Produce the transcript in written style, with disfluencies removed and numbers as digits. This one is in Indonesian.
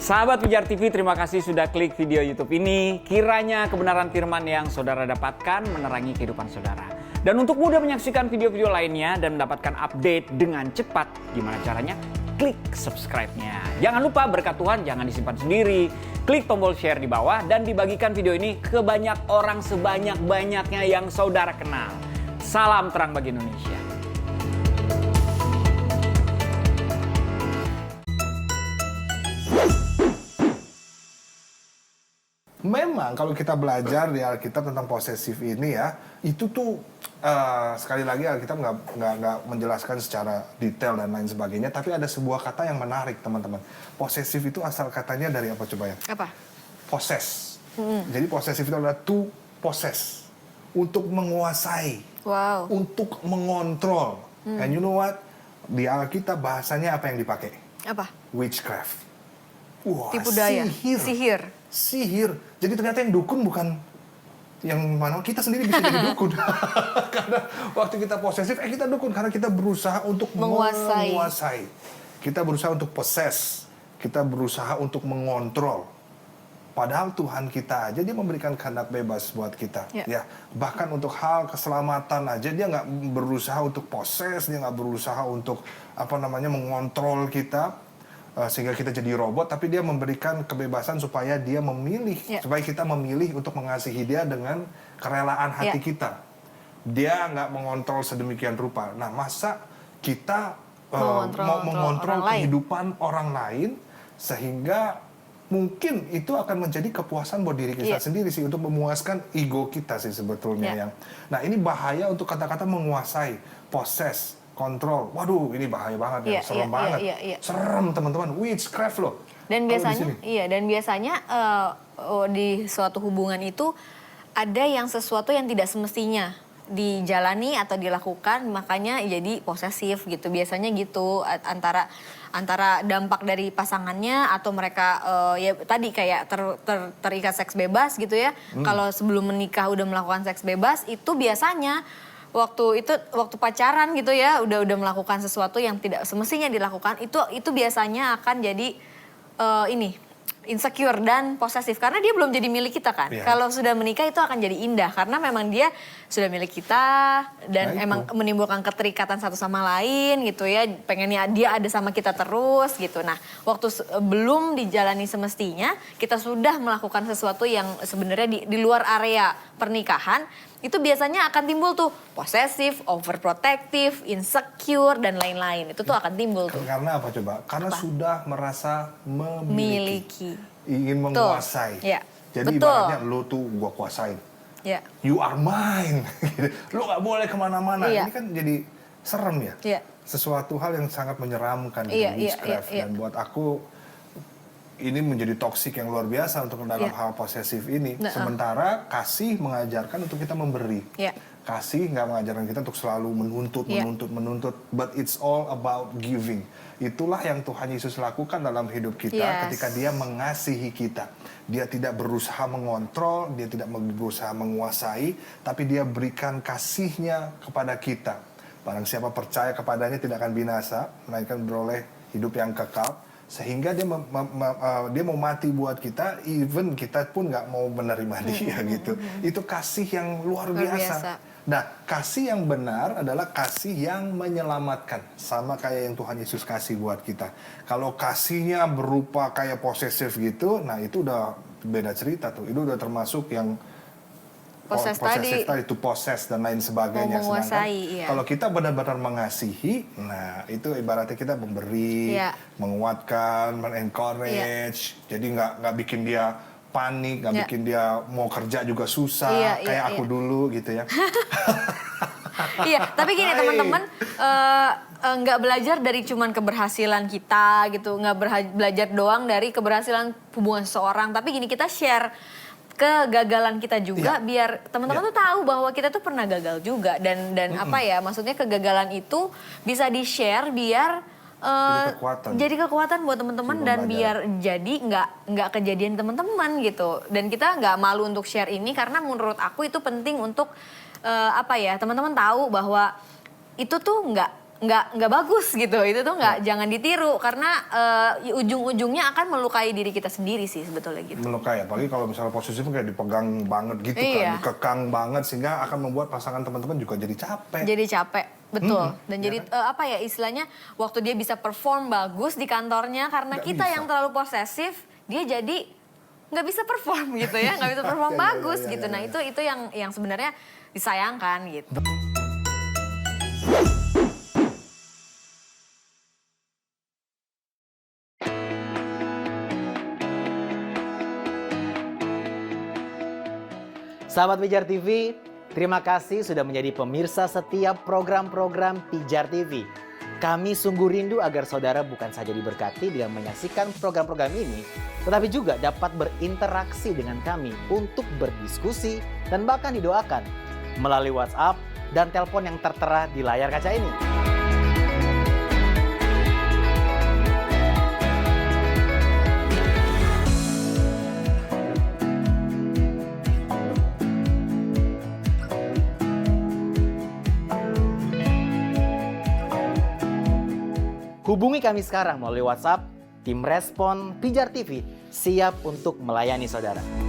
Sahabat Pijar TV, terima kasih sudah klik video YouTube ini. Kiranya kebenaran firman yang saudara dapatkan menerangi kehidupan saudara. Dan untuk mudah menyaksikan video-video lainnya dan mendapatkan update dengan cepat, gimana caranya? Klik subscribe-nya. Jangan lupa berkat Tuhan jangan disimpan sendiri. Klik tombol share di bawah dan dibagikan video ini ke banyak orang sebanyak-banyaknya yang saudara kenal. Salam terang bagi Indonesia. Memang kalau kita belajar di Alkitab tentang posesif ini ya, itu tuh sekali lagi Alkitab nggak menjelaskan secara detail dan lain sebagainya, tapi ada sebuah kata yang menarik teman-teman. Posesif itu asal katanya dari apa coba ya? Apa? Possess. Jadi posesif itu adalah to possess, untuk menguasai, Wow. untuk mengontrol. And you know what? Di Alkitab bahasanya apa yang dipakai? Apa? Witchcraft. Wah, Tipu daya. sihir. Sihir. Jadi ternyata yang dukun bukan yang mana, kita sendiri bisa jadi dukun. Karena waktu kita posesif, kita dukun karena kita berusaha untuk menguasai. Kita berusaha untuk possess. Kita berusaha untuk mengontrol. Padahal Tuhan kita aja dia memberikan kehendak bebas buat kita. Ya, bahkan untuk hal keselamatan aja dia nggak berusaha untuk possess, dia nggak berusaha untuk mengontrol kita. Sehingga kita jadi robot, tapi dia memberikan kebebasan supaya dia memilih, supaya kita memilih untuk mengasihi dia dengan kerelaan hati kita. Dia nggak mengontrol sedemikian rupa. Nah, masa kita mau mengontrol kehidupan orang lain, sehingga mungkin itu akan menjadi kepuasan buat diri kita sendiri sih, untuk memuaskan ego kita sih sebetulnya yang. Nah, ini bahaya untuk kata-kata menguasai, possess, kontrol. Waduh, ini bahaya banget ya, serem banget. Serem teman-teman, witchcraft loh. Dan biasanya di suatu hubungan itu ada yang sesuatu yang tidak semestinya dijalani atau dilakukan, makanya jadi posesif gitu. Biasanya gitu, antara dampak dari pasangannya atau mereka ya tadi kayak terikat seks bebas gitu ya. Kalau sebelum menikah udah melakukan seks bebas, itu biasanya waktu pacaran gitu ya, udah melakukan sesuatu yang tidak semestinya dilakukan, itu biasanya akan jadi insecure dan posesif karena dia belum jadi milik kita kan. Kalau sudah menikah itu akan jadi indah karena memang dia sudah milik kita dan emang menimbulkan keterikatan satu sama lain gitu ya. Pengennya dia ada sama kita terus gitu. Nah, waktu belum dijalani semestinya, kita sudah melakukan sesuatu yang sebenarnya di luar area pernikahan, itu biasanya akan timbul tuh posesif, overprotective, insecure dan lain-lain. Itu tuh akan timbul tuh. Karena apa coba? Karena sudah merasa memiliki. Ingin menguasai. Jadi ibaratnya lo tuh gua kuasain. You are mine. Lo gak boleh kemana-mana. Ini kan jadi serem ya. Sesuatu hal yang sangat menyeramkan di witchcraft. Dan buat aku ini menjadi toksik yang luar biasa untuk dalam hal posesif ini. Sementara kasih mengajarkan untuk kita memberi. Kasih nggak mengajarkan kita untuk selalu menuntut. But it's all about giving. Itulah yang Tuhan Yesus lakukan dalam hidup kita ketika dia mengasihi kita. Dia tidak berusaha mengontrol, dia tidak berusaha menguasai, tapi dia berikan kasihnya kepada kita. Barang siapa percaya kepadanya tidak akan binasa, melainkan beroleh hidup yang kekal. Sehingga dia mau mati buat kita, even kita pun nggak mau menerima dia gitu. Itu kasih yang luar biasa. Nah, kasih yang benar adalah kasih yang menyelamatkan, sama kayak yang Tuhan Yesus kasih buat kita. Kalau kasihnya berupa kayak posesif gitu, nah itu udah beda cerita tuh. Itu udah termasuk yang posesif tadi, to possess dan lain sebagainya. Sedangkan kalau kita benar-benar mengasihi, nah itu ibaratnya kita memberi, menguatkan, men-encourage. Jadi nggak bikin dia panik, nggak bikin dia mau kerja juga susah, kayak aku dulu gitu ya. Tapi gini teman-teman, nggak belajar dari cuman keberhasilan kita gitu, nggak belajar doang dari keberhasilan hubungan seseorang. Tapi gini, kita share kegagalan kita juga biar teman-teman tuh tahu bahwa kita tuh pernah gagal juga dan maksudnya kegagalan itu bisa di-share biar jadi kekuatan buat teman-teman dan biar jadi nggak kejadian teman-teman gitu. Dan kita nggak malu untuk share ini karena menurut aku itu penting untuk teman-teman tahu bahwa itu tuh nggak nggak bagus gitu. Itu tuh jangan ditiru karena ujung-ujungnya akan melukai diri kita sendiri sih sebetulnya gitu. Melukai, apalagi kalau misalnya posesif kayak dipegang banget gitu kan, dikekang banget sehingga akan membuat pasangan teman-teman juga jadi capek. Jadi capek, betul. Dan jadi apa ya istilahnya waktu dia bisa perform bagus di kantornya karena kita yang terlalu posesif, dia jadi nggak bisa perform gitu ya, nggak bisa perform bagus gitu. Nah itu yang sebenarnya disayangkan gitu. Sahabat Pijar TV, terima kasih sudah menjadi pemirsa setiap program-program Pijar TV. Kami sungguh rindu agar saudara bukan saja diberkati dengan menyaksikan program-program ini, tetapi juga dapat berinteraksi dengan kami untuk berdiskusi dan bahkan didoakan melalui WhatsApp dan telepon yang tertera di layar kaca ini. Hubungi kami sekarang melalui WhatsApp, tim respon Pijar TV siap untuk melayani saudara.